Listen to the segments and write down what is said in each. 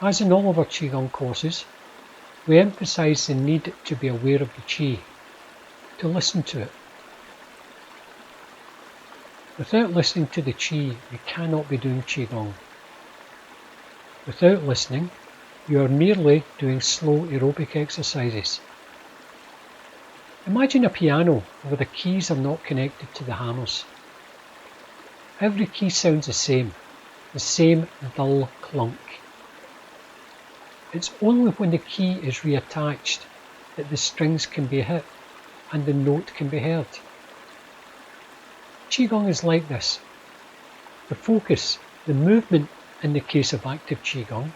As in all of our Qigong courses, we emphasize the need to be aware of the Qi, to listen to it. Without listening to the Qi, you cannot be doing Qigong. Without listening, you are merely doing slow aerobic exercises. Imagine a piano where the keys are not connected to the hammers. Every key sounds the same dull clunk. It's only when the key is reattached that the strings can be hit and the note can be heard. Qigong is like this. The focus, the movement in the case of active Qigong,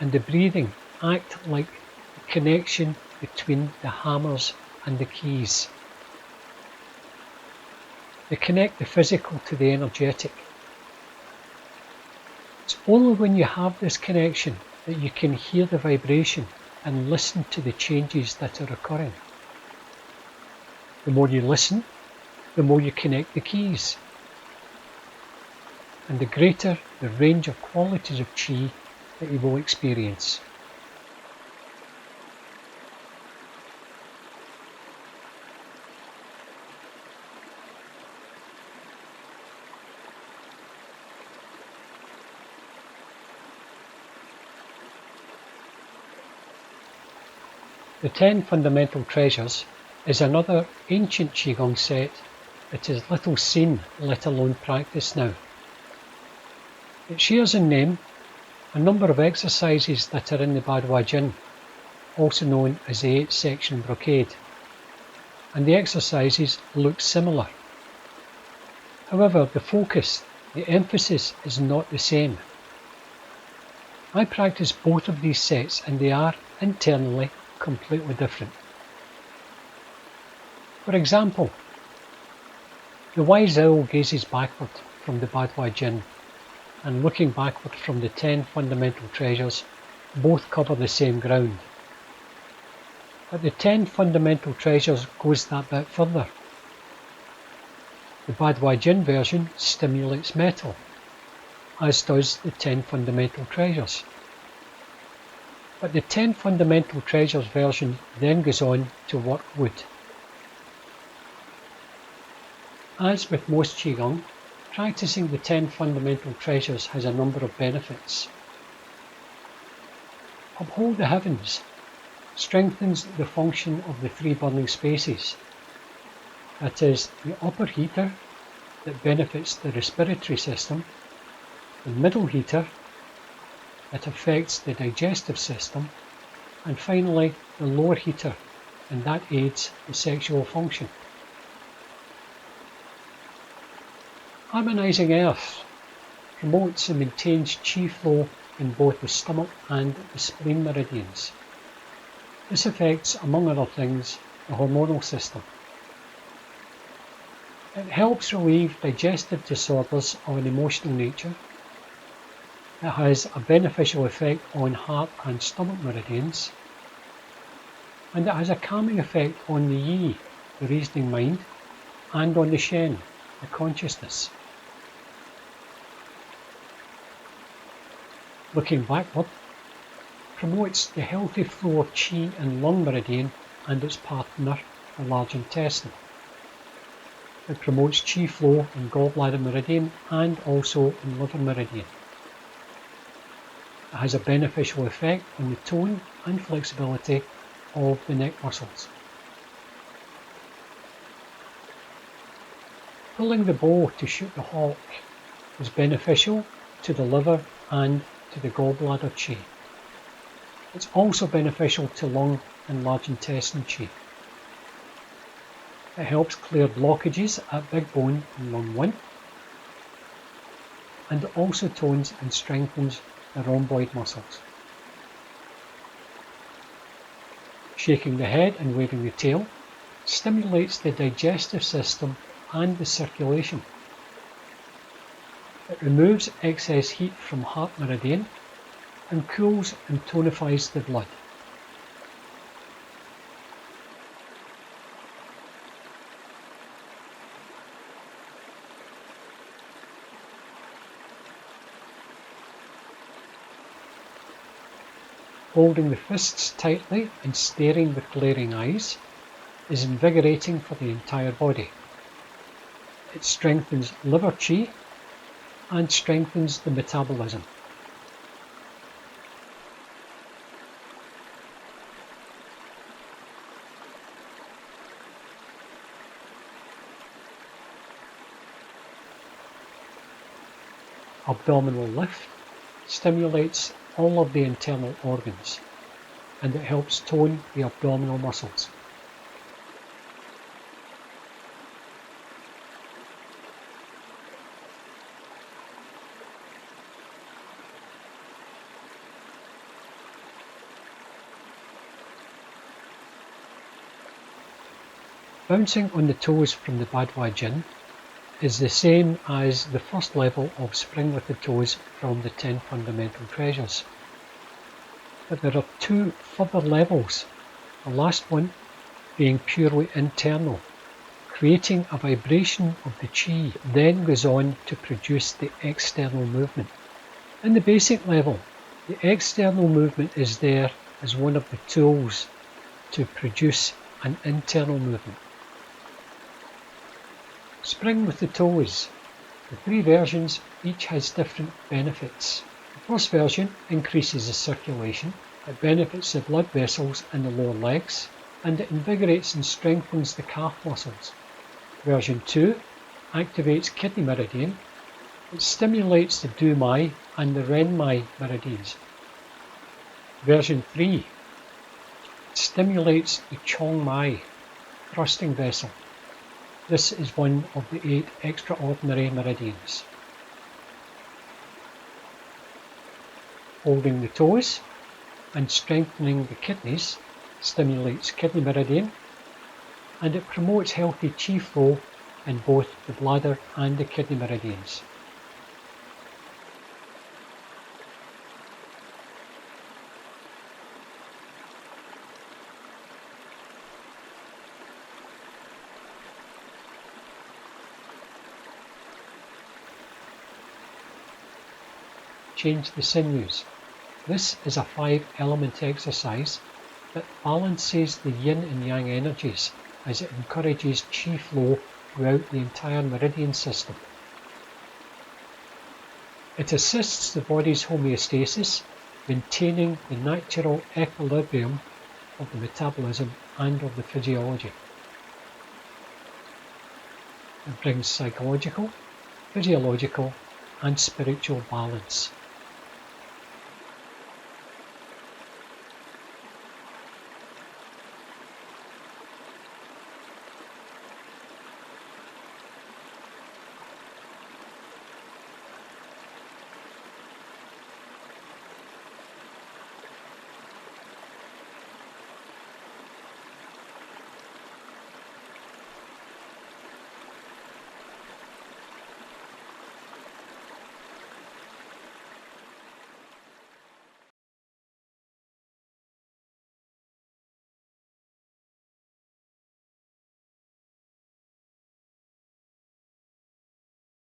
and the breathing act like the connection between the hammers and the keys. They connect the physical to the energetic. It's only when you have this connection that you can hear the vibration and listen to the changes that are occurring. The more you listen, the more you connect the keys, and the greater the range of qualities of Qi that you will experience. The 10 Fundamental Treasures is another ancient Qigong set that is little seen, let alone practiced now. It shares in name a number of exercises that are in the Badwa, also known as the 8-section brocade, and the exercises look similar. However, the focus, the emphasis is not the same. I practice both of these sets and they are, internally, completely different. For example, the wise owl gazes backward from the Badwa, and looking backward from the 10 Fundamental Treasures both cover the same ground. But the 10 Fundamental Treasures goes that bit further. The Badwa version stimulates metal, as does the 10 Fundamental Treasures. But the 10 Fundamental Treasures version then goes on to work wood. As with most Qigong, practicing the 10 Fundamental Treasures has a number of benefits. Uphold the heavens strengthens the function of the 3 burning spaces. That is, the upper heater that benefits the respiratory system, the middle heater that affects the digestive system, and finally the lower heater, and that aids the sexual function. Harmonizing earth promotes and maintains Qi flow in both the stomach and the spleen meridians. This affects, among other things, the hormonal system. It helps relieve digestive disorders of an emotional nature. It has a beneficial effect on heart and stomach meridians, and it has a calming effect on the Yi, the reasoning mind, and on the Shen, the consciousness. Looking backward promotes the healthy flow of Qi in lung meridian and its partner, the large intestine. It promotes Qi flow in gallbladder meridian and also in liver meridian. It has a beneficial effect on the tone and flexibility of the neck muscles. Pulling the bow to shoot the hawk is beneficial to the liver and to the gallbladder Qi. It's also beneficial to lung and large intestine Qi. It helps clear blockages at big bone in lung 1, and it also tones and strengthens the rhomboid muscles. Shaking the head and waving the tail stimulates the digestive system and the circulation. It removes excess heat from heart meridian and cools and tonifies the blood. Holding the fists tightly and staring with glaring eyes is invigorating for the entire body. It strengthens liver qi and strengthens the metabolism. Abdominal lift stimulates all of the internal organs, and it helps tone the abdominal muscles. Bouncing on the toes from the Badwa Jin is the same as the first level of spring with the toes from the 10 Fundamental Treasures. But there are two further levels, the last one being purely internal, creating a vibration of the chi, then goes on to produce the external movement. In the basic level, the external movement is there as one of the tools to produce an internal movement. Spring with the toes. The three versions each has different benefits. The first version increases the circulation, it benefits the blood vessels in the lower legs, and it invigorates and strengthens the calf muscles. Version 2 activates kidney meridian, it stimulates the Du Mai and the Ren Mai meridians. Version 3 stimulates the Chong Mai thrusting vessel. This is one of the 8 extraordinary meridians. Holding the toes and strengthening the kidneys stimulates kidney meridian, and it promotes healthy qi flow in both the bladder and the kidney meridians. Change the sinews. This is a 5-element exercise that balances the yin and yang energies as it encourages qi flow throughout the entire meridian system. It assists the body's homeostasis, maintaining the natural equilibrium of the metabolism and of the physiology. It brings psychological, physiological and spiritual balance.